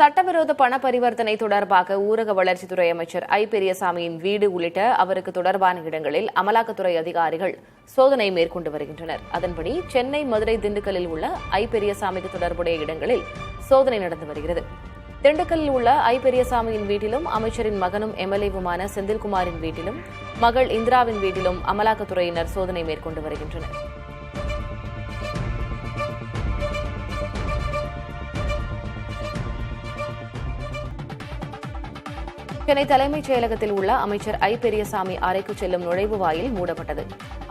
சட்டவிரோத பண பரிவர்த்தனை தொடர்பாக ஊரக வளர்ச்சித்துறை அமைச்சர் ஐ பெரியசாமியின் வீடு உள்ளிட்ட அவருக்கு தொடர்பான இடங்களில் அமலாக்கத்துறை அதிகாரிகள் சோதனை மேற்கொண்டு வருகின்றனர். அதன்படி சென்னை, மதுரை, திண்டுக்கல்லில் உள்ள ஐ பெரியசாமிக்கு தொடர்புடைய இடங்களில் சோதனை நடந்து வருகிறது. திண்டுக்கல்லில் உள்ள ஐ பெரியசாமியின் வீட்டிலும், அமைச்சரின் மகனும் எம்எல்ஏவுமான செந்தில்குமாரின் வீட்டிலும், மகள் இந்திராவின் வீட்டிலும் அமலாக்கத்துறையினர் சோதனை மேற்கொண்டு வருகின்றனர். சென்னை தலைமைச் செயலகத்தில் உள்ள அமைச்சர் ஐ பெரியசாமி அறைக்கு செல்லும் நுழைவு வாயில் மூடப்பட்டது.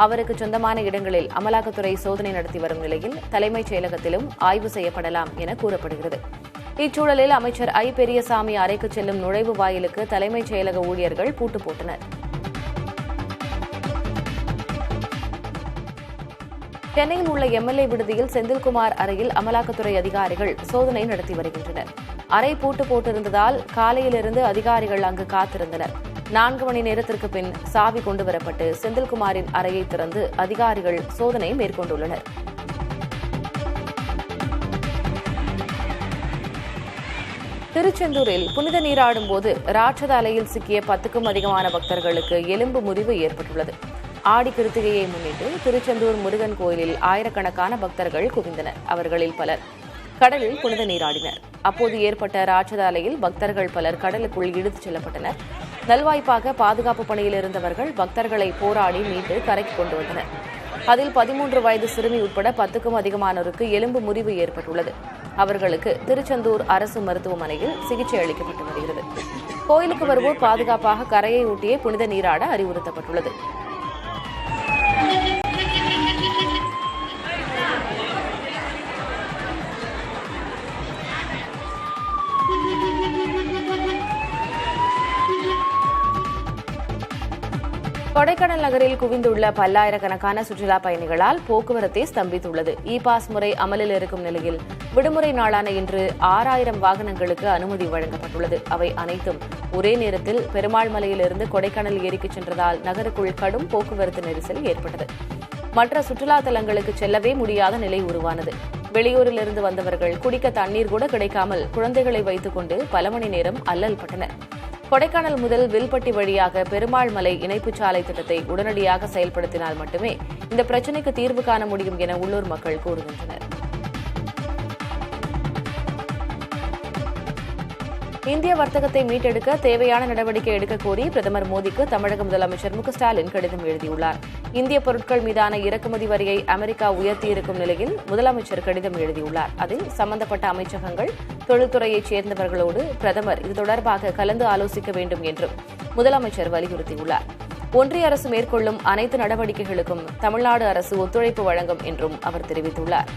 அவருக்கு சொந்தமான இடங்களில் அமலாக்கத்துறை சோதனை நடத்தி வரும் நிலையில் தலைமைச் செயலகத்திலும் ஆய்வு செய்யப்படலாம் என கூறப்படுகிறது. இச்சூழலில் அமைச்சர் ஐ பெரியசாமி அறைக்கு செல்லும் நுழைவு வாயிலுக்கு தலைமைச் செயலக ஊழியர்கள் பூட்டு போட்டனர். சென்னையில் உள்ள எம்எல்ஏ விடுதியில் செந்தில்குமார் அறையில் அமலாக்கத்துறை அதிகாரிகள் சோதனை நடத்தி வருகின்றனர். அறை பூட்டு போட்டிருந்ததால் காலையிலிருந்து அதிகாரிகள் அங்கு காத்திருந்தனர். 4 மணி நேரத்திற்கு பின் சாவி கொண்டுவரப்பட்டு செந்தில்குமாரின் அறையை திறந்து அதிகாரிகள் சோதனை மேற்கொண்டுள்ளனர். திருச்செந்தூரில் புனித நீராடும் போது ராட்சத அலையில் சிக்கிய 10க்கும் அதிகமான பக்தர்களுக்கு எலும்பு முறிவு ஏற்பட்டுள்ளது. ஆடி கிருத்திகையை முன்னிட்டு திருச்செந்தூர் முருகன் கோயிலில் ஆயிரக்கணக்கான பக்தர்கள் குவிந்தனர். அவர்களில் பலர் கடலில் புனித நீராடினர். அப்போது ஏற்பட்ட ராட்சத அலையில் பக்தர்கள் பலர் கடலுக்குள் இழுத்துச் செல்லப்பட்டனர். நல்வாய்ப்பாக பாதுகாப்பு பணியில் இருந்தவர்கள் பக்தர்களை போராடி மீட்டு கரைக்கு கொண்டு வந்தனர். அதில் 13 வயது சிறுமி உட்பட 10க்கும் அதிகமானோருக்கு எலும்பு முறிவு ஏற்பட்டுள்ளது. அவர்களுக்கு திருச்செந்தூர் அரசு மருத்துவமனையில் சிகிச்சை அளிக்கப்பட்டு வருகிறது. கோயிலுக்கு வருவோர் பாதுகாப்பாக கரையை ஒட்டியே புனித நீராட அறிவுறுத்தப்பட்டுள்ளது. கொடைக்கானல் நகரில் குவிந்துள்ள பல்லாயிரக்கணக்கான சுற்றுலாப் பயணிகளால் போக்குவரத்தே ஸ்தம்பித்துள்ளது. இ பாஸ் முறை அமலில் இருக்கும் நிலையில் விடுமுறை நாளான இன்று 6000 வாகனங்களுக்கு அனுமதி வழங்கப்பட்டுள்ளது. அவை அனைத்தும் ஒரே நேரத்தில் பெருமாள் மலையிலிருந்து கொடைக்கானல் ஏரிக்கு சென்றதால் நகருக்குள் கடும் போக்குவரத்து நெரிசல் ஏற்பட்டது. மற்ற சுற்றுலா தலங்களுக்கு செல்லவே முடியாத நிலை உருவானது. வெளியூரிலிருந்து வந்தவர்கள் குடிக்க தண்ணீர் கூட கிடைக்காமல் குழந்தைகளை வைத்துக் கொண்டு பல மணி நேரம் அல்லல் பட்டனர். கொடைக்கானல் முதல் வில்பட்டி வழியாக பெருமாள் மலை இணைப்புச் சாலை திட்டத்தை உடனடியாக செயல்படுத்தினால் மட்டுமே இந்த பிரச்சினைக்கு தீர்வு காண முடியும் என உள்ளூர் மக்கள் கூறுகின்றனர். இந்திய வர்த்தகத்தை மீட்டெடுக்க தேவையான நடவடிக்கை எடுக்கக் கோரி பிரதமர் மோடிக்கு தமிழக முதலமைச்சர் மு.க.ஸ்டாலின் கடிதம் எழுதியுள்ளார். இந்திய பொருட்கள் மீதான இறக்குமதி வரியை அமெரிக்கா உயர்த்தியிருக்கும் நிலையில் முதலமைச்சர் கடிதம் எழுதியுள்ளார். அதில் சம்பந்தப்பட்ட அமைச்சகங்கள், தொழில்துறையைச் சேர்ந்தவர்களோடு பிரதமர் இது தொடர்பாக கலந்து ஆலோசிக்க வேண்டும் என்றும் முதலமைச்சர் வலியுறுத்தியுள்ளார். ஒன்றிய அரசு மேற்கொள்ளும் அனைத்து நடவடிக்கைகளுக்கும் தமிழ்நாடு அரசு ஒத்துழைப்பு வழங்கும் என்றும் அவர் தெரிவித்துள்ளார்.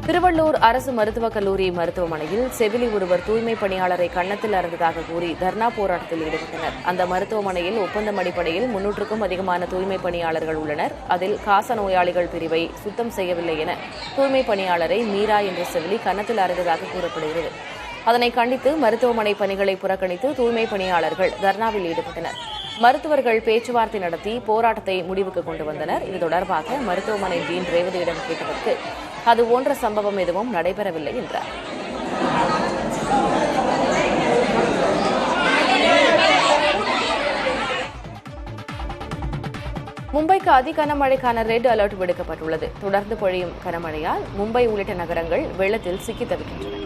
திருவள்ளூர் அரசு மருத்துவக் கல்லூரி மருத்துவமனையில் செவிலி ஒருவர் தூய்மை பணியாளரை கன்னத்தில் அறைந்ததாக கூறி தர்ணா போராட்டத்தில் ஈடுபட்டனர். அந்த மருத்துவமனையில் ஒப்பந்தம் அடிப்படையில் 300க்கும் அதிகமான தூய்மை பணியாளர்கள் உள்ளனர். அதில் காச நோயாளிகள் பிரிவை சுத்தம் செய்யவில்லை என தூய்மை பணியாளரை மீரா என்ற செவிலி கன்னத்தில் அறைந்ததாக கூறப்படுகிறது. அதனை கண்டித்து மருத்துவமனை பணிகளை புறக்கணித்து தூய்மை பணியாளர்கள் தர்ணாவில் ஈடுபட்டனர். மருத்துவர்கள் பேச்சுவார்த்தை நடத்தி போராட்டத்தை முடிவுக்கு கொண்டு வந்தனர். இது தொடர்பாக மருத்துவமனை டீன் ரேவதியிடம் கேட்டதற்கு அது போன்ற சம்பவம் எதுவும் நடைபெறவில்லை என்றார். மும்பைக்கு அதி கனமழைக்கான ரெட் அலர்ட் விடுக்கப்பட்டுள்ளது. தொடர்ந்து பொழியும் கனமழையால் மும்பை உள்ளிட்ட நகரங்கள் வெள்ளத்தில் சிக்கித் தவிக்கின்றன.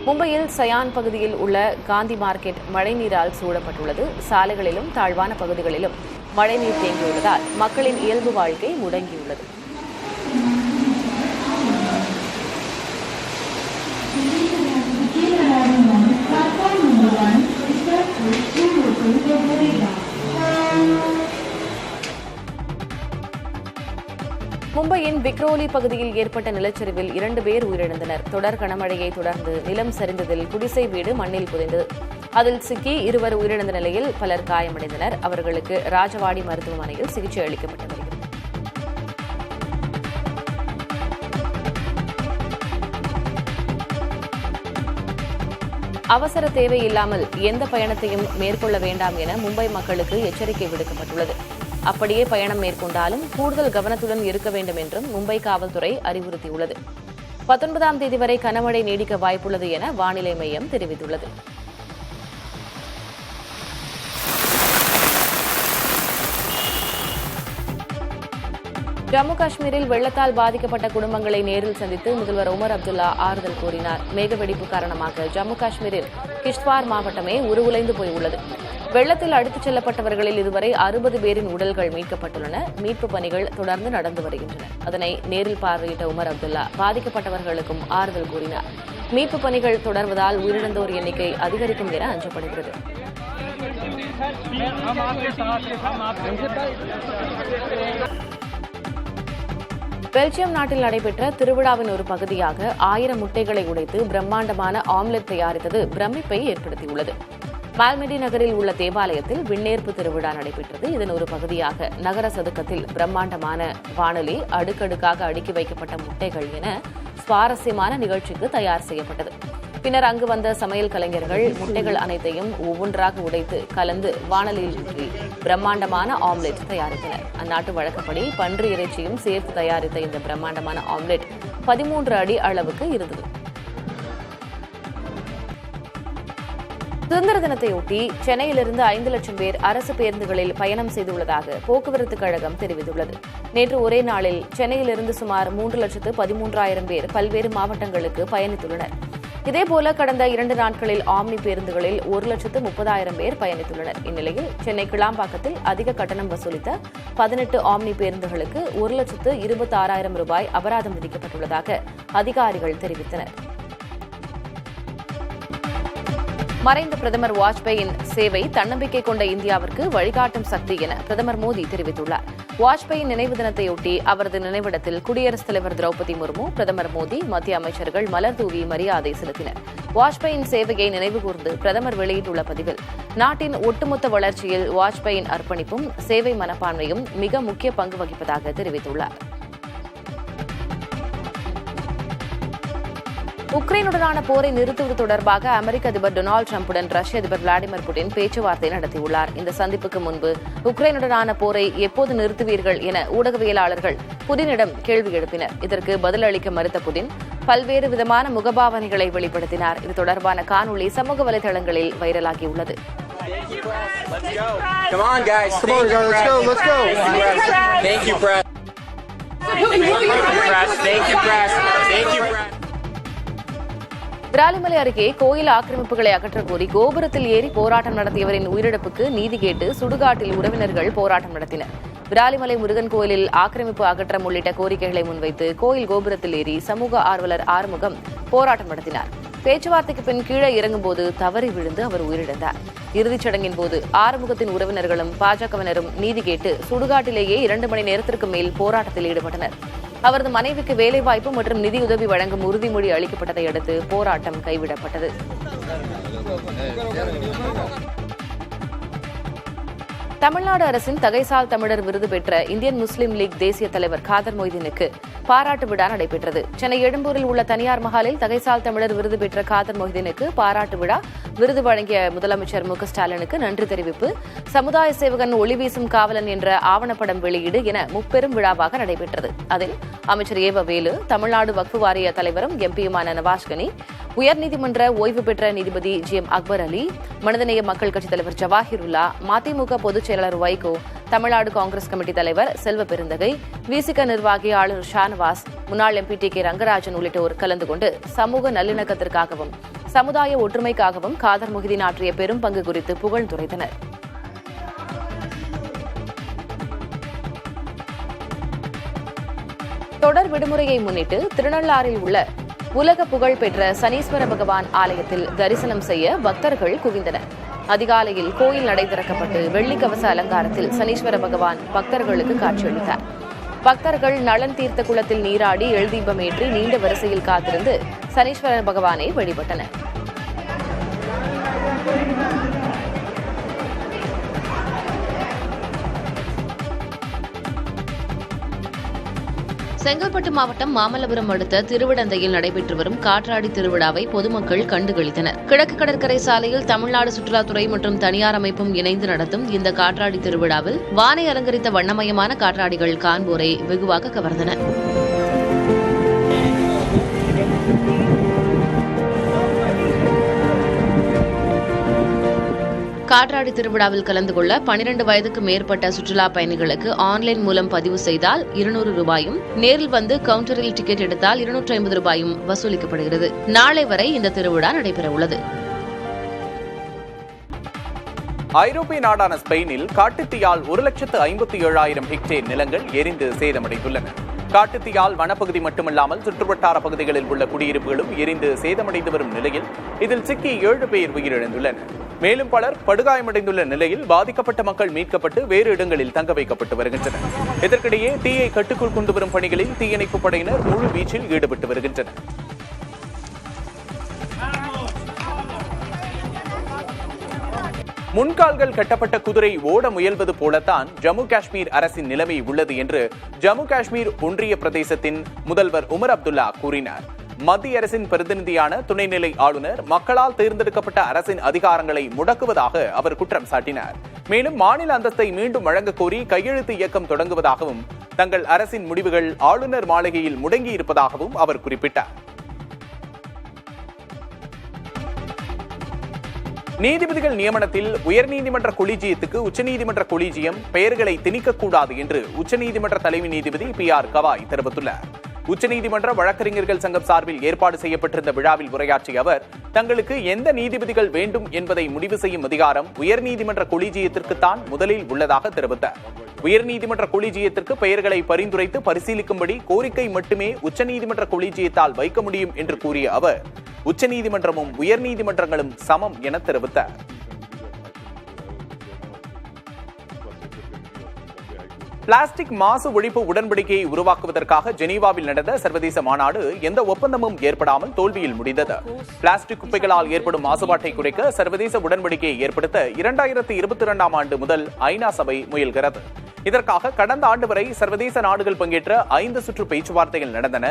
மும்பையில் சயான் பகுதியில் உள்ள காந்தி மார்க்கெட் மழைநீரால் சூழப்பட்டுள்ளது. சாலைகளிலும் தாழ்வான பகுதிகளிலும் மழைநீர் தேங்கியுள்ளதால் மக்களின் இயல்பு வாழ்க்கை முடங்கியுள்ளது. மும்பையின் விக்ரோலி பகுதியில் ஏற்பட்ட நிலச்சரிவில் 2 பேர் உயிரிழந்தனர். தொடர் கனமழையை தொடர்ந்து நிலம் சரிந்ததில் குடிசை வீடு மண்ணில் புதைந்தது. அதில் சிக்கி 2 உயிரிழந்த நிலையில் பலர் காயமடைந்தனர். அவர்களுக்கு ராஜவாடி மருத்துவமனையில் சிகிச்சை அளிக்கப்பட்டு வருகிறது. அவசர தேவை இல்லாமல் எந்த பயணத்தையும் மேற்கொள்ள வேண்டாம் என மும்பை மக்களுக்கு எச்சரிக்கை விடுக்கப்பட்டுள்ளது. அப்படியே பயணம் மேற்கொண்டாலும் கூடுதல் கவனத்துடன் இருக்க வேண்டும் என்றும் மும்பை காவல்துறை அறிவுறுத்தியுள்ளது. 19ஆம் தேதி வரை கனமழை நீடிக்க வாய்ப்புள்ளது என வானிலை மையம் தெரிவித்துள்ளது. ஜம்மு காஷ்மீரில் வெள்ளத்தால் பாதிக்கப்பட்ட குடும்பங்களை நேரில் சந்தித்து முதல்வர் உமர் அப்துல்லா ஆறுதல் கூறினார். மேகவெடிப்பு காரணமாக ஜம்மு காஷ்மீரில் கிஷ்த்வார் மாவட்டமே உருகுலைந்து போயுள்ளது. வெள்ளத்தில் அடித்துச் செல்லப்பட்டவர்களில் இதுவரை 60 பேரின் உடல்கள் மீட்கப்பட்டுள்ளன. மீட்புப் பணிகள் தொடர்ந்து நடந்து வருகின்றன. அதனை நேரில் பார்வையிட்ட உமர் அப்துல்லா பாதிக்கப்பட்டவர்களுக்கும் ஆறுதல் கூறினார். மீட்புப் பணிகள் தொடர்வதால் உயிரிழந்தோர் எண்ணிக்கை அதிகரிக்கும் என அஞ்சப்படுகிறது. பெல்ஜியம் நாட்டில் நடைபெற்ற திருவிழாவின் ஒரு பகுதியாக 1000 முட்டைகளை உடைத்து பிரம்மாண்டமான ஆம்லெட் தயாரித்தது பிரமிப்பை ஏற்படுத்தியுள்ளது. மால்மெடி நகரில் உள்ள தேவாலயத்தில் விண்ணேற்பு திருவிழா நடைபெற்றது. இதன் ஒரு பகுதியாக நகர சதுக்கத்தில் பிரம்மாண்டமான வானொலி, அடுக்கடுக்காக அடுக்கி வைக்கப்பட்ட முட்டைகள் என சுவாரஸ்யமான நிகழ்ச்சிக்கு தயார் செய்யப்பட்டது. பின்னர் அங்கு வந்த சமையல் கலைஞர்கள் முட்டைகள் அனைத்தையும் ஒவ்வொன்றாக உடைத்து கலந்து வானலியில் ஊற்றி பிரம்மாண்டமான ஆம்லெட் தயாரித்தனர். அந்நாட்டு வழக்கப்படி பன்றி இறைச்சியும் சேர்த்து தயாரித்த இந்த பிரம்மாண்டமான ஆம்லெட் 13 அடி அளவுக்கு இருந்தது. சுதந்திர தினத்தையொட்டி சென்னையிலிருந்து 5 லட்சம் பேர் அரசு பேருந்துகளில் பயணம் செய்துள்ளதாக போக்குவரத்து கழகம் தெரிவித்துள்ளது. நேற்று ஒரே நாளில் சென்னையிலிருந்து சுமார் 3,13,000 பேர் பல்வேறு மாவட்டங்களுக்கு பயணித்துள்ளனர். இதேபோல கடந்த 2 நாட்களில் ஆம்னி பேருந்துகளில் 1,30,000 பேர் பயணித்துள்ளனர். இந்நிலையில் சென்னை கிளாம்பாக்கத்தில் அதிக கட்டணம் வசூலித்த 18 ஆம்னி பேருந்துகளுக்கு 1,26,000 ரூபாய் அபராதம் விதிக்கப்பட்டுள்ளதாக அதிகாரிகள் தெரிவித்தனர். மறைந்த பிரதமர் வாஜ்பாயின் சேவை தன்னம்பிக்கை கொண்ட இந்தியாவிற்கு வழிகாட்டும் சக்தி என பிரதமர் மோடி தெரிவித்துள்ளார். வாஜ்பாயின் நினைவு தினத்தையொட்டி அவரது நினைவிடத்தில் குடியரசுத் தலைவர் திரௌபதி முர்மு, பிரதமர் மோடி, மத்திய அமைச்சர்கள் மலர் தூவி மரியாதை செலுத்தினர். வாஜ்பாயின் சேவையை நினைவுகூர்ந்து பிரதமர் வெளியிட்டுள்ள பதிவில், நாட்டின் ஒட்டுமொத்த வளர்ச்சியில் வாஜ்பாயின் அர்ப்பணிப்பும் சேவை மனப்பான்மையும் மிக முக்கிய பங்கு வகிப்பதாக தெரிவித்துள்ளார். உக்ரைனுடனான போரை நிறுத்துவது தொடர்பாக அமெரிக்க அதிபர் டொனால்டு டிரம்புடன் ரஷ்ய அதிபர் விளாடிமிர் புட்டின் பேச்சுவார்த்தை நடத்தியுள்ளார். இந்த சந்திப்புக்கு முன்பு உக்ரைனுடனான போரை எப்போது நிறுத்துவீர்கள் என ஊடகவியலாளர்கள் புடினிடம் கேள்வி எழுப்பினர். இதற்கு பதிலளிக்க மறுத்த புடின் பல்வேறு விதமான முகபாவனைகளை வெளிப்படுத்தினார். இது தொடர்பான காணொலி சமூக வலைதளங்களில் வைரலாகியுள்ளது. விராலிமலை அருகே கோயில் ஆக்கிரமிப்புகளை அகற்றக் கோரி கோபுரத்தில் ஏறி போராட்டம் நடத்தியவரின் உயிரிழப்புக்கு நீதி கேட்டு சுடுகாட்டில் உறவினர்கள் போராட்டம் நடத்தினர். விராலிமலை முருகன் கோயிலில் ஆக்கிரமிப்பு அகற்றம் உள்ளிட்ட கோரிக்கைகளை முன்வைத்து கோயில் கோபுரத்தில் ஏறி சமூக ஆர்வலர் ஆறுமுகம் போராட்டம் நடத்தினார். பேச்சுவார்த்தைக்கு பின் கீழே இறங்கும்போது தவறி விழுந்து அவர் உயிரிழந்தார். இறுதிச் சடங்கின் போது ஆறுமுகத்தின் உறவினர்களும் பாஜகவினரும் நீதி கேட்டு சுடுகாட்டிலேயே 2 மணி நேரத்திற்கு மேல் போராட்டத்தில் ஈடுபட்டனர். அவரது மனைவிக்கு வேலைவாய்ப்பு மற்றும் நிதியுதவி வழங்கும் உறுதிமொழி அளிக்கப்பட்டதை அடுத்து போராட்டம் கைவிடப்பட்டது. தமிழ்நாடு அரசின் தகைசால் தமிழர் விருது பெற்ற இந்தியன் முஸ்லீம் லீக் தேசிய தலைவர் காதர் மொய்தீனுக்கு பாராட்டு விழா நடைபெற்றது. சென்னை எழும்பூரில் உள்ள தனியார் மஹாலில் தகைசால் தமிழர் விருது பெற்ற காதர் மொய்தீனுக்கு பாராட்டு விழா. விருது வழங்கிய முதலமைச்சர் மு க ஸ்டாலினுக்கு நன்றி தெரிவிப்பு, சமுதாய சேவகன், ஒளி வீசும் காவலன் என்ற ஆவணப்படம் வெளியீடு என முப்பெரும் விழாவாக நடைபெற்றது. அதில் அமைச்சர் ஏவ வேலு, தமிழ்நாடு வக்ஃபு வாரிய தலைவரும் எம்பியுமான நவாஸ்கனி, உயர்நீதிமன்ற ஓய்வு பெற்ற நீதிபதி GM அக்பர் அலி, மனிதநேய மக்கள் கட்சித் தலைவர் ஜவாஹிருல்லா, மதிமுக பொதுச் செயலாளர் வைகோ, தமிழ்நாடு காங்கிரஸ் கமிட்டி தலைவர் செல்வ பெருந்தகை, விசிக நிர்வாகி ஆளுநர் ஷானவாஸ், முன்னாள் MP TK ரங்கராஜன் உள்ளிட்டோர் கலந்து கொண்டு சமூக நல்லிணக்கத்திற்காகவும் சமுதாய ஒற்றுமைக்காகவும் காதர் மொய்தீன் ஆற்றிய பெரும் பங்கு குறித்து புகழ்ந்துரைத்தனர். தொடர் விடுமுறையை முன்னிட்டு திருநள்ளாறில் உள்ள உலக புகழ் பெற்ற சனீஸ்வர பகவான் ஆலயத்தில் தரிசனம் செய்ய பக்தர்கள் குவிந்தனர். அதிகாலையில் கோயில் நடை திறக்கப்பட்டு வெள்ளிக்கவச அலங்காரத்தில் சனீஸ்வர பகவான் பக்தர்களுக்கு காட்சியளித்தார். பக்தர்கள் நலன் தீர்த்த குளத்தில் நீராடி எழுதீபம் ஏற்றி நீண்ட வரிசையில் காத்திருந்து சனீஸ்வர பகவானை வழிபட்டனர். செங்கல்பட்டு மாவட்டம் மாமல்லபுரம் அடுத்த திருவிடந்தையில் நடைபெற்று வரும் காற்றாடி திருவிழாவை பொதுமக்கள் கண்டுகளித்தனர். கிழக்கு கடற்கரை சாலையில் தமிழ்நாடு சுற்றுலாத்துறை மற்றும் தனியார் அமைப்பும் இணைந்து நடத்தும் இந்த காற்றாடி திருவிழாவில் வானை அலங்கரித்த வண்ணமயமான காற்றாடிகள் காண்போரை வெகுவாக கவர்ந்தன. காற்றாடி திருவிழாவில் கலந்து கொள்ள 12 வயதுக்கு மேற்பட்ட சுற்றுலா பயணிகளுக்கு ஆன்லைன் மூலம் பதிவு செய்தால் 200 ரூபாயும், நேரில் வந்து கவுண்டரில் டிக்கெட் எடுத்தால் 250 ரூபாயும் வசூலிக்கப்படுகிறது. நாளை வரை இந்த திருவிழா நடைபெறவுள்ளது. ஐரோப்பிய நாடான ஸ்பெயினில் காட்டுத்தீயால் 1,57,000 ஹெக்டேர் நிலங்கள் எரிந்து சேதமடைந்துள்ளன. காட்டுத்தீயால் வனப்பகுதி மட்டுமல்லாமல் சுற்றுவட்டார பகுதிகளில் உள்ள குடியிருப்புகளும் எரிந்து சேதமடைந்து வரும் நிலையில் இதில் சிக்கி 7 பேர் உயிரிழந்துள்ளனர். மேலும் பலர் படுகாயமடைந்துள்ள நிலையில் பாதிக்கப்பட்ட மக்கள் மீட்கப்பட்டு வேறு இடங்களில் தங்க வைக்கப்பட்டு வருகின்றனர். இதற்கிடையே தீயை கட்டுக்குள் கொண்டு வரும் பணிகளில் தீயணைப்பு படையினர் முழு வீச்சில் ஈடுபட்டு வருகின்றனர். முன்கால்கள் கட்டப்பட்ட குதிரை ஓட முயல்வது போலத்தான் ஜம்மு காஷ்மீர் அரசின் நிலைமை உள்ளது என்று ஜம்மு காஷ்மீர் ஒன்றிய பிரதேசத்தின் முதல்வர் உமர் அப்துல்லா கூறினார். மத்திய அரசின் பிரதிநிதியான துணைநிலை ஆளுநர் மக்களால் தேர்ந்தெடுக்கப்பட்ட அரசின் அதிகாரங்களை முடக்குவதாக அவர் குற்றம் சாட்டினார். மேலும் மாநில அந்தஸ்தை மீண்டும் வழங்க கோரி கையெழுத்து இயக்கம் தொடங்குவதாகவும் தங்கள் அரசின் முடிவுகள் ஆளுநர் மாளிகையில் முடங்கி இருப்பதாகவும் அவர் குறிப்பிட்டார். நீதிபதிகள் நியமனத்தில் உயர்நீதிமன்ற கொலிஜியத்துக்கு உச்சநீதிமன்ற கொலிஜியம் பெயர்களை திணிக்கக்கூடாது என்று உச்சநீதிமன்ற தலைமை நீதிபதி PR கவாய் தெரிவித்துள்ளார். உச்சநீதிமன்ற வழக்கறிஞர்கள் சங்கம் சார்பில் ஏற்பாடு செய்யப்பட்டிருந்த விழாவில் உரையாற்றிய அவர், தங்களுக்கு எந்த நீதிபதிகள் வேண்டும் என்பதை முடிவு செய்யும் அதிகாரம் உயர்நீதிமன்ற கொலிஜியத்திற்குத்தான் முதலில் உள்ளதாக தெரிவித்தார். உயர்நீதிமன்ற கொலிஜியத்திற்கு பெயர்களை பரிந்துரைத்து பரிசீலிக்கும்படி கோரிக்கை மட்டுமே உச்சநீதிமன்ற கொலிஜியத்தால் வைக்க முடியும் என்று கூறிய அவர், உச்சநீதிமன்றமும் உயர்நீதிமன்றங்களும் சமம் என தெரிவித்தார். பிளாஸ்டிக் மாசு ஒழிப்பு உடன்படிக்கையை உருவாக்குவதற்காக ஜெனீவாவில் நடந்த சர்வதேச மாநாடு எந்த ஒப்பந்தமும் ஏற்படாமல் தோல்வியில் முடிந்தது. பிளாஸ்டிக் குப்பைகளால் ஏற்படும் மாசுபாட்டை குறைக்க சர்வதேச உடன்படிக்கையை ஏற்படுத்த 2022ஆம் ஆண்டு முதல் ஐநா சபை முயல்கிறது. இதற்காக கடந்த ஆண்டு வரை சர்வதேச நாடுகள் பங்கேற்ற 5 சுற்று பேச்சுவார்த்தைகள் நடந்தன.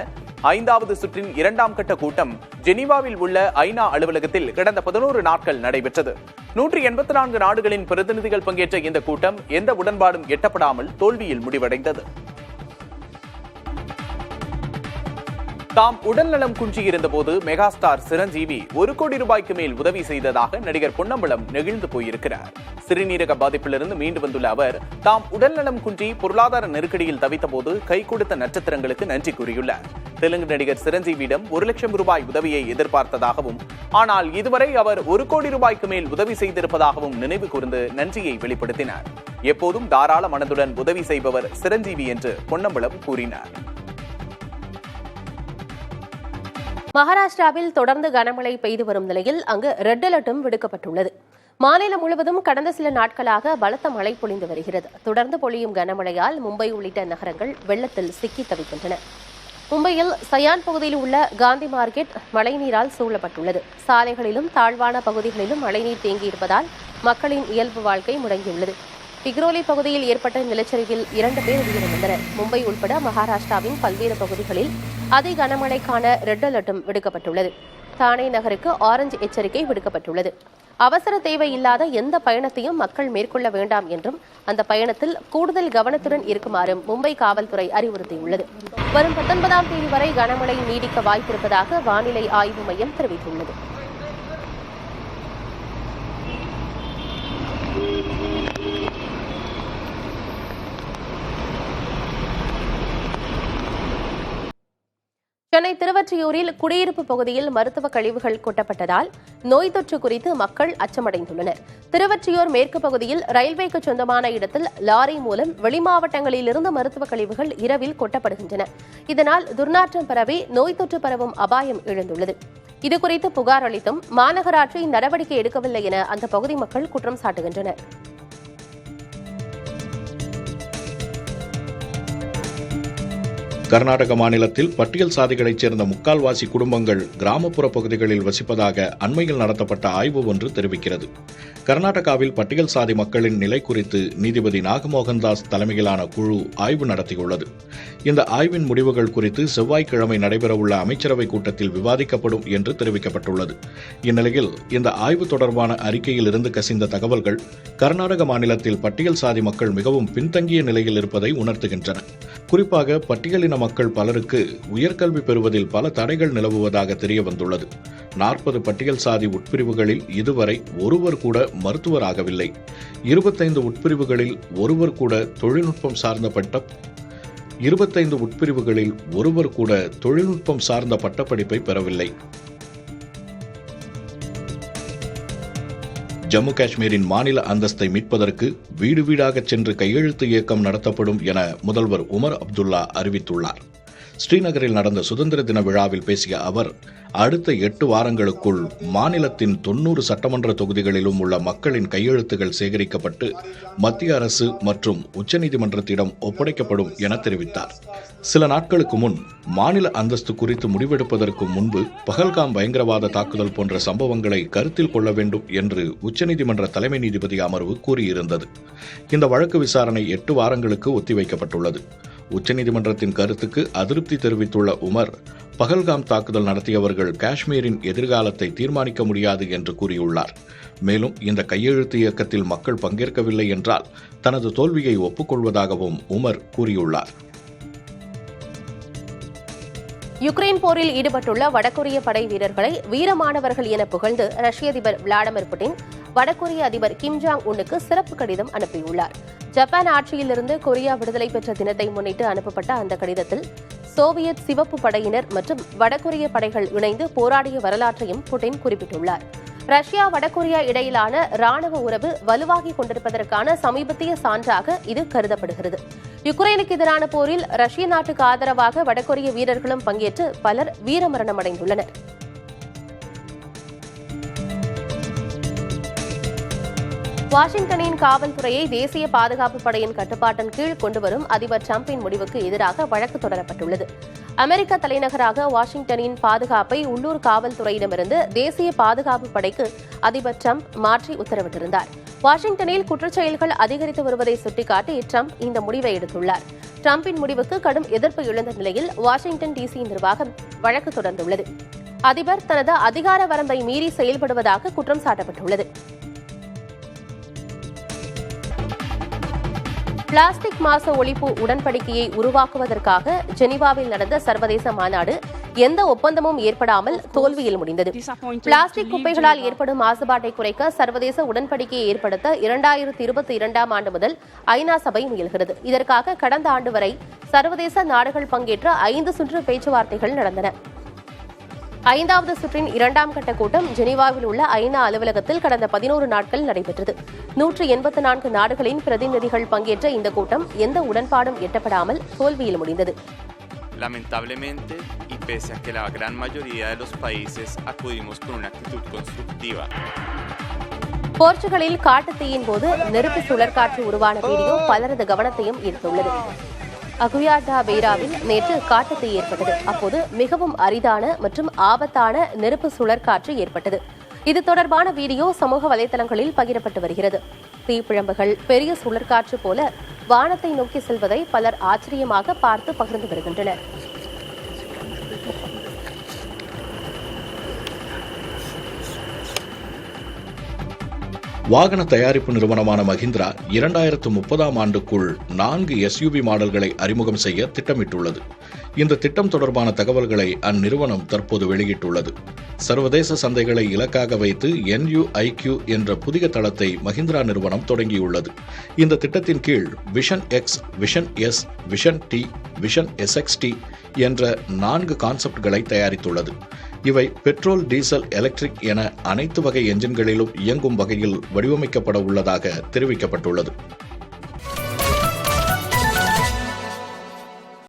5வது சுற்றின் 2ஆம் கட்ட கூட்டம் ஜெனீவாவில் உள்ள ஐநா அலுவலகத்தில் கடந்த 11 நாட்கள் நடைபெற்றது. 184 நாடுகளின் பிரதிநிதிகள் பங்கேற்ற இந்த கூட்டம் எந்த உடன்பாடும் எட்டப்படாமல் தோல்வியில் முடிவடைந்தது. தாம் உடல்நலம் குன்றியிருந்த போது மெகா ஸ்டார் சிரஞ்சீவி 1 கோடி ரூபாய்க்கு மேல் உதவி செய்ததாக நடிகர் பொன்னம்பலம் நெகிழ்ந்து போயிருக்கிறார். சிறுநீரக பாதிப்பிலிருந்து மீண்டு வந்துள்ள அவர், தாம் உடல்நலம் குன்றி பொருளாதார நெருக்கடியில் தவித்த போது கை கொடுத்த நட்சத்திரங்களுக்கு நன்றி கூறியுள்ளார். தெலுங்கு நடிகர் சிரஞ்சீவியிடம் 1 லட்சம் ரூபாய் உதவியை எதிர்பார்த்ததாகவும், ஆனால் இதுவரை அவர் 1 கோடி ரூபாய்க்கு மேல் உதவி செய்திருப்பதாகவும் நினைவு கூர்ந்து நன்றியை வெளிப்படுத்தினார். எப்போதும் தாராள மனதுடன் உதவி செய்பவர் சிரஞ்சீவி என்று பொன்னம்பலம் கூறினார். மகாராஷ்டிராவில் தொடர்ந்து கனமழை பெய்து வரும் நிலையில் அங்கு ரெட் அலர்ட்டும் விடுக்கப்பட்டுள்ளது. மாநிலம் முழுவதும் கடந்த சில நாட்களாக பலத்த மழை பொழிந்து வருகிறது. தொடர்ந்து பொழியும் கனமழையால் மும்பை உள்ளிட்ட நகரங்கள் வெள்ளத்தில் சிக்கி தவிக்கின்றன. மும்பையில் சயான் பகுதியில் உள்ள காந்தி மார்க்கெட் மழைநீரால் சூழப்பட்டுள்ளது. சாலைகளிலும் தாழ்வான பகுதிகளிலும் மழைநீர் தேங்கியிருப்பதால் மக்களின் இயல்பு வாழ்க்கை முடங்கியுள்ளது. பிக்ரோலி பகுதியில் ஏற்பட்ட நிலச்சரிவில் 2 பேர் உயிரிழந்தனர். மும்பை உட்பட மகாராஷ்டிராவின் பல்வேறு பகுதிகளில் அதி கனமழைக்கான ரெட் அலர்ட்டும் விடுக்கப்பட்டுள்ளது. தானே நகருக்கு ஆரஞ்சு எச்சரிக்கை விடுக்கப்பட்டுள்ளது. அவசர தேவை இல்லாத எந்த பயணத்தையும் மக்கள் மேற்கொள்ள வேண்டாம் என்றும் அந்த பயணத்தில் கூடுதல் கவனத்துடன் இருக்குமாறும் மும்பை காவல்துறை அறிவுறுத்தியுள்ளது. வரும் 19ஆம் தேதி வரை கனமழை நீடிக்க வாய்ப்பிருப்பதாக வானிலை ஆய்வு மையம் தெரிவித்துள்ளது. சென்னை திருவொற்றியூரில் குடியிருப்பு பகுதியில் மருத்துவ கழிவுகள் கொட்டப்பட்டதால் நோய் தொற்று குறித்து மக்கள் அச்சமடைந்துள்ளனர். திருவொற்றியூர் மேற்கு பகுதியில் ரயில்வேக்கு சொந்தமான இடத்தில் லாரி மூலம் வெளிமாவட்டங்களிலிருந்து மருத்துவ கழிவுகள் இரவில் கொட்டப்படுகின்றன. இதனால் துர்நாற்றம் பரவி நோய் தொற்று பரவும் அபாயம் எழுந்துள்ளது. இதுகுறித்து புகார் அளித்தும் மாநகராட்சி நடவடிக்கை எடுக்கவில்லை என அந்த பகுதி மக்கள் குற்றம் சாட்டுகின்றனர். கர்நாடக மாநிலத்தில் பட்டியல் சாதிகளைச் சேர்ந்த முக்கால்வாசி குடும்பங்கள் கிராமப்புற பகுதிகளில் வசிப்பதாக அண்மையில் நடத்தப்பட்ட ஆய்வு ஒன்று தெரிவிக்கிறது. கர்நாடகாவில் பட்டியல் சாதி மக்களின் நிலை குறித்து நீதிபதி நாகமோகன்தாஸ் தலைமையிலான குழு ஆய்வு நடத்தியுள்ளது. இந்த ஆய்வின் முடிவுகள் குறித்து செவ்வாய்க்கிழமை நடைபெறவுள்ள அமைச்சரவைக் கூட்டத்தில் விவாதிக்கப்படும் என்று தெரிவிக்கப்பட்டுள்ளது. இந்நிலையில் இந்த ஆய்வு தொடர்பான அறிக்கையில் இருந்து கசிந்த தகவல்கள் கர்நாடக மாநிலத்தில் பட்டியல் சாதி மக்கள் மிகவும் பின்தங்கிய நிலையில் இருப்பதை உணர்த்துகின்றன. குறிப்பாக பட்டியலின மக்கள் பலருக்கு உயர்கல்வி பெறுவதில் பல தடைகள் நிலவுவதாக தெரிய வந்துள்ளது. 40 பட்டியல் சாதி உட்பிரிவுகளில் இதுவரை ஒருவர் கூட மருத்துவராகவில்லை. 25 உட்பிரிவுகளில் ஒருவர் கூட தொழில்நுட்பம் சார்ந்த பட்டப்படிப்பை பெறவில்லை. ஜம்மு காஷ்மீரின் மாநில அந்தஸ்தை மீட்பதற்கு வீடு வீடாகச் சென்று கையெழுத்து இயக்கம் நடத்தப்படும் என முதல்வர் உமர் அப்துல்லா அறிவித்துள்ளார். ஸ்ரீநகரில் நடந்த சுதந்திர தின விழாவில் பேசிய அவர், அடுத்த 8 வாரங்களுக்குள் மாநிலத்தின் 90 சட்டமன்ற தொகுதிகளிலும் உள்ள மக்களின் கையெழுத்துகள் சேகரிக்கப்பட்டு மத்திய அரசு மற்றும் உச்சநீதிமன்றத்திடம் ஒப்படைக்கப்படும் என தெரிவித்தார். சில நாட்களுக்கு முன் மாநில அந்தஸ்து குறித்து முடிவெடுப்பதற்கு முன்பு பஹல்காம் பயங்கரவாத தாக்குதல் போன்ற சம்பவங்களை கருத்தில் கொள்ள வேண்டும் என்று உச்சநீதிமன்ற தலைமை நீதிபதி அமர்வு கூறியிருந்தது. இந்த வழக்கு விசாரணை 8 வாரங்களுக்கு ஒத்திவைக்கப்பட்டுள்ளது. உச்சநீதிமன்றத்தின் கருத்துக்கு அதிருப்தி தெரிவித்துள்ள உமர், பஹல்காம் தாக்குதல் நடத்தியவர்கள் காஷ்மீரின் எதிர்காலத்தை தீர்மானிக்க முடியாது என்று கூறியுள்ளார். மேலும் இந்த கையெழுத்து இயக்கத்தில் மக்கள் பங்கேற்கவில்லை என்றால் தனது தோல்வியை ஒப்புக்கொள்வதாகவும் உமர் கூறியுள்ளார். யுக்ரைன் போரில் ஈடுபட்டுள்ள வடகொரிய படை வீரர்களை வீரமானவர்கள் என புகழ்ந்து ரஷ்ய அதிபர் விளாடிமிர் புட்டின் வடகொரிய அதிபர் கிம் ஜாங் உன்னுக்கு சிறப்பு கடிதம் அனுப்பியுள்ளார். ஜப்பான் ஆட்சியிலிருந்து கொரியா விடுதலை பெற்ற தினத்தை முன்னிட்டு அனுப்பப்பட்ட அந்த கடிதத்தில் சோவியத் சிவப்பு படையினர் மற்றும் வடகொரிய படைகள் இணைந்து போராடிய வரலாற்றையும் புட்டின் குறிப்பிட்டுள்ளார். ரஷ்யா வடகொரியா இடையிலான ராணுவ உறவு வலுவாகிக் கொண்டிருப்பதற்கான சமீபத்திய சான்றாக இது கருதப்படுகிறது. யுக்ரைனுக்கு எதிரான போரில் ரஷ்ய நாட்டுக்கு ஆதரவாக வடகொரிய வீரர்களும் பங்கேற்று பலர் வீரமரணமடைந்துள்ளனர். வாஷிங்டனின் காவல்துறையை தேசிய பாதுகாப்பு படையின் கட்டுப்பாட்டின் கீழ் கொண்டுவரும் அதிபர் டிரம்பின் முடிவுக்கு எதிராக வழக்கு தொடரப்பட்டுள்ளது. அமெரிக்க தலைநகராக வாஷிங்டனின் பாதுகாப்பை உள்ளூர் காவல்துறையிடமிருந்து தேசிய பாதுகாப்பு படைக்கு அதிபர் டிரம்ப் மாற்றி உத்தரவிட்டிருந்தார். வாஷிங்டனில் குற்றச்செயல்கள் அதிகரித்து வருவதை சுட்டிக்காட்டி டிரம்ப் இந்த முடிவை எடுத்துள்ளார். டிரம்பின் முடிவுக்கு கடும் எதிர்ப்பு எழுந்த நிலையில் வாஷிங்டன் டிசி நிர்வாகம் வழக்கு தொடர்ந்துள்ளது. அதிபர் தனது அதிகார வரம்பை மீறி செயல்படுவதாக குற்றம் சாட்டப்பட்டுள்ளது. பிளாஸ்டிக் மாசு ஒழிப்பு உடன்படிக்கையை உருவாக்குவதற்காக ஜெனீவாவில் நடந்த சர்வதேச மாநாடு எந்த ஒப்பந்தமும் ஏற்படாமல் தோல்வியில் முடிந்தது. பிளாஸ்டிக் குப்பைகளால் ஏற்படும் மாசுபாட்டை குறைக்க சர்வதேச உடன்படிக்கையை ஏற்படுத்த 2022ஆம் ஆண்டு முதல் ஐநா சபை முயல்கிறது. இதற்காக கடந்த ஆண்டு வரை சர்வதேச நாடுகள் பங்கேற்ற 5 சுற்று பேச்சுவார்த்தைகள் நடந்தன. 5வது சுற்றின் 2ஆம் கட்ட கூட்டம் ஜெனீவாவில் உள்ள ஐநா அலுவலகத்தில் கடந்த 11 நாட்கள் நடைபெற்றது. 184 நாடுகளின் பிரதிநிதிகள் பங்கேற்ற இந்த கூட்டம் எந்த உடன்பாடும் எட்டப்படாமல் தோல்வியில் முடிந்தது. Lamentablemente, y pese a que la gran mayoría de los países acudimos con una actitud constructiva. போர்ச்சுகலில் காட்டுத்தீயின் போது நெருப்பு சுழற்காற்று உருவான வீடியோ பலரது கவனத்தையும் ஈர்த்துள்ளது. அகுயாடா பெய்ராவில் நேற்று காட்டுத்தீ ஏற்பட்டது. அப்போது மிகவும் அரிதான மற்றும் ஆபத்தான நெருப்பு சுழற்காற்று ஏற்பட்டது. இது தொடர்பான வீடியோ சமூக வலைதளங்களில் பகிரப்பட்டு வருகிறது. தீப்பிழம்புகள் பெரிய சுழற்காற்று போல வானத்தை நோக்கி செல்வதை பலர் ஆச்சரியமாக பார்த்து பகிர்ந்து வருகின்றனர். வாகன தயாரிப்பு நிறுவனமான மஹிந்திரா 2030ஆம் ஆண்டுக்குள் 4 SUV மாடல்களை அறிமுகம் செய்ய திட்டமிட்டுள்ளது. இந்த திட்டம் தொடர்பான தகவல்களை அந்நிறுவனம் தற்போது வெளியிட்டுள்ளது. சர்வதேச சந்தைகளை இலக்காக வைத்து NUIQ என்ற புதிய தளத்தை மஹிந்திரா நிறுவனம் தொடங்கியுள்ளது. இந்த திட்டத்தின் கீழ் vision X, vision S, vision T, vision SXT என்ற 4 கான்செப்ட்களை தயாரித்துள்ளது. இவை பெட்ரோல், டீசல், எலக்ட்ரிக் என அனைத்து வகை என்ஜின்களிலும் இயங்கும் வகையில் வடிவமைக்கப்பட உள்ளதாக தெரிவிக்கப்பட்டுள்ளது.